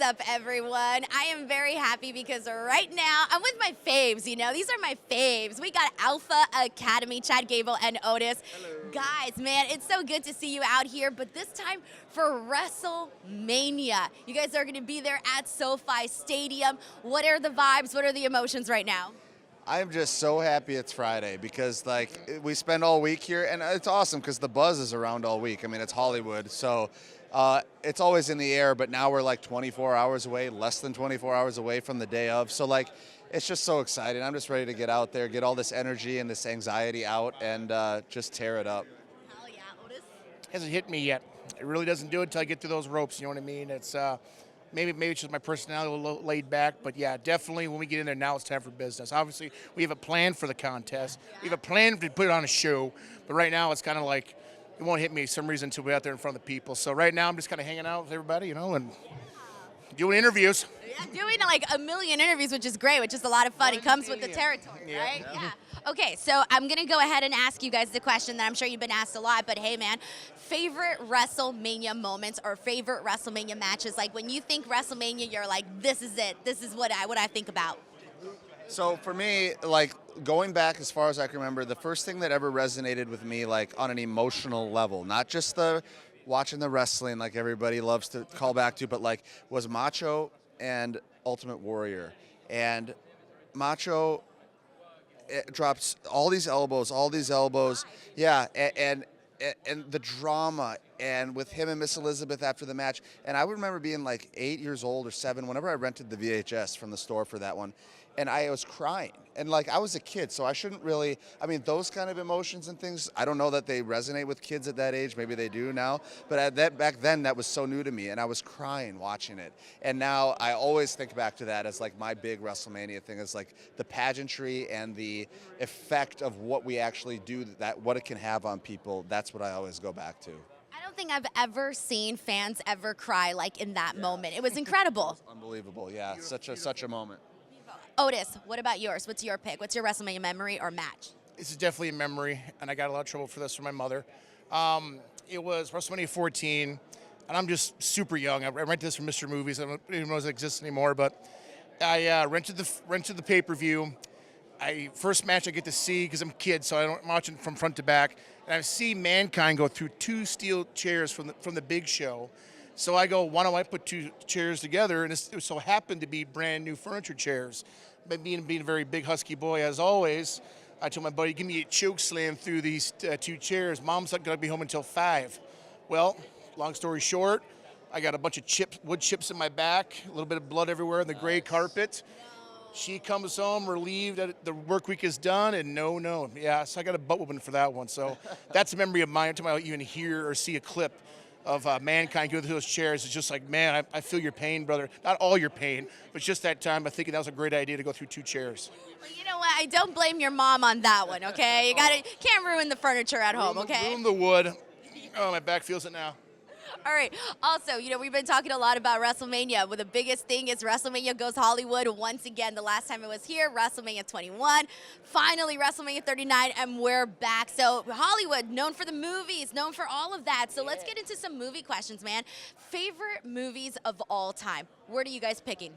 up, everyone? I am very happy because right now I'm with my faves, you know. These are my faves. We got Alpha Academy, Chad Gable and Otis. Hello. Guys, man, it's so good to see you out here, but this time for WrestleMania. You guys are going to be there at SoFi Stadium. What are the vibes? What are the emotions right now? I'm just so happy it's Friday because, like, we spend all week here, and it's awesome because the buzz is around all week. I mean, it's Hollywood, so it's always in the air, but now we're like 24 hours away, less than 24 hours away from the day of. So, like, it's just so exciting. I'm just ready to get out there, get all this energy and this anxiety out, and just tear it up. Hell yeah, Otis? Hasn't hit me yet. It really doesn't do it until I get through those ropes, you know what I mean? It's maybe it's just my personality a little laid back, but yeah, definitely when we get in there now, it's time for business. Obviously, we have a plan for the contest. We have a plan to put on a show, but right now it's kind of like it won't hit me for some reason until we're out there in front of the people. So right now I'm just kind of hanging out with everybody, you know, and doing interviews. Yeah, doing like a million interviews, which is great, which is a lot of fun. It comes with the territory, right? Yeah. Okay, so I'm going to go ahead and ask you guys the question that I'm sure you've been asked a lot, but hey, man, favorite WrestleMania moments or favorite WrestleMania matches? Like when you think WrestleMania, you're like, this is it. This is what I think about. So for me, like, going back as far as I can remember, the first thing that ever resonated with me, like, on an emotional level, not just the watching the wrestling like everybody loves to call back to, but like, was Macho and Ultimate Warrior. And Macho drops all these elbows. Yeah, and the drama, and with him and Miss Elizabeth after the match. And I would remember being like 8 years old or 7 whenever I rented the VHS from the store for that one. And I was crying. And like, I was a kid, so I shouldn't really, I mean, those kind of emotions and things, I don't know that they resonate with kids at that age. Maybe they do now. But back then, that was so new to me, and I was crying watching it. And now I always think back to that as like my big WrestleMania thing, is like the pageantry and the effect of what we actually do, that what it can have on people. That's what I always go back to. I don't think I've ever seen fans ever cry like in that moment. It was incredible. Unbelievable, yeah. Such a moment. Otis, what about yours? What's your pick? What's your WrestleMania memory or match? This is definitely a memory, and I got a lot of trouble for this from my mother. It was WrestleMania 14, and I'm just super young. I rented this from Mr. Movies. I don't even know if it exists anymore, but I rented the pay-per-view. First match I get to see because I'm a kid, so I'm watching from front to back, and I see Mankind go through 2 steel chairs from the Big Show. So I go, why don't I put 2 chairs together? And it so happened to be brand new furniture chairs. But being a very big husky boy, as always, I told my buddy, give me a choke slam through these 2 chairs. Mom's not going to be home until 5. Well, long story short, I got a bunch of wood chips in my back, a little bit of blood everywhere on the gray carpet. She comes home relieved that the work week is done, and no. Yeah, so I got a butt whooping for that one. So that's a memory of mine. Every time I even hear or see a clip of Mankind go through those chairs, it's just like, man, I feel your pain, brother. Not all your pain, but just that time I think that was a great idea to go through 2 chairs. Well, you know what? I don't blame your mom on that one, okay? You can't ruin the furniture at home, okay? Ruin the wood. Oh, my back feels it now. All right. Also, you know, we've been talking a lot about WrestleMania. Well, the biggest thing is WrestleMania Goes Hollywood. Once again, the last time it was here, WrestleMania 21. Finally, WrestleMania 39, and we're back. So Hollywood, known for the movies, known for all of that. So let's get into some movie questions, man. Favorite movies of all time. What are you guys picking?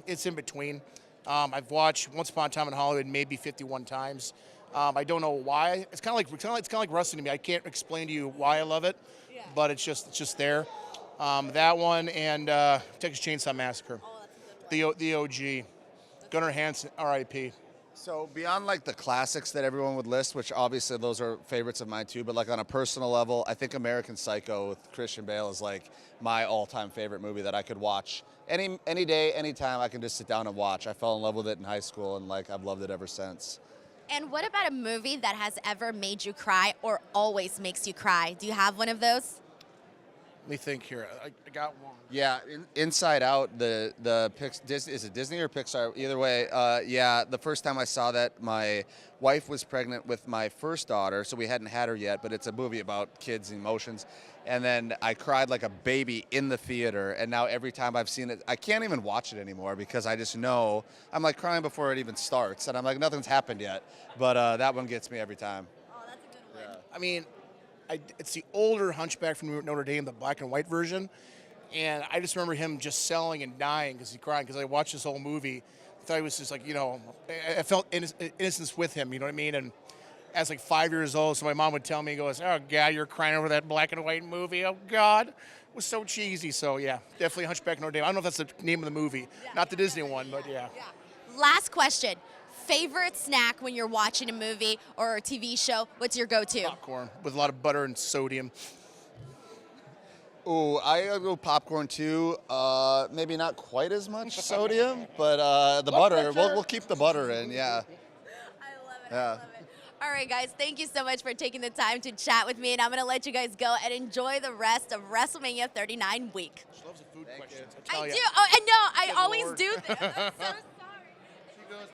It's in between. I've watched Once Upon a Time in Hollywood maybe 51 times. I don't know why. It's kind of like wrestling to me. I can't explain to you why I love it, but it's just there. That one and Texas Chainsaw Massacre, the OG, Gunnar Hansen, R.I.P. So beyond like the classics that everyone would list, which obviously those are favorites of mine too, but like on a personal level, I think American Psycho with Christian Bale is like my all-time favorite movie that I could watch any day, anytime. I can just sit down and watch. I fell in love with it in high school, and like I've loved it ever since. And what about a movie that has ever made you cry or always makes you cry? Do you have one of those? Let me think here. I got one. Yeah, Inside Out, is it Disney or Pixar? Either way, yeah, the first time I saw that, my wife was pregnant with my first daughter, so we hadn't had her yet, but it's a movie about kids' emotions. And then I cried like a baby in the theater, and now every time I've seen it, I can't even watch it anymore because I just know, I'm like crying before it even starts, and I'm like, nothing's happened yet. But that one gets me every time. Oh, that's a good one. I mean, it's the older Hunchback from Notre Dame, the black and white version. And I just remember him just selling and dying because he cried, because I watched this whole movie. I thought he was just like, I felt innocence with him, you know what I mean? And as like 5 years old, so my mom would tell me, goes, "Oh God, you're crying over that black and white movie. Oh God." It was so cheesy. So yeah, definitely Hunchback of Notre Dame. I don't know if that's the name of the movie, not the Disney one, but yeah. Last question. Favorite snack when you're watching a movie or a TV show? What's your go-to? Popcorn with a lot of butter and sodium. Ooh, I go popcorn too. Maybe not quite as much sodium, but the butter. We'll keep the butter in. Yeah. I love it. Yeah. I love it. All right, guys, thank you so much for taking the time to chat with me, and I'm going to let you guys go and enjoy the rest of WrestleMania 39 week. She loves the food questions. I tell ya. do. Oh, and no, I Good always Lord. do this. That's so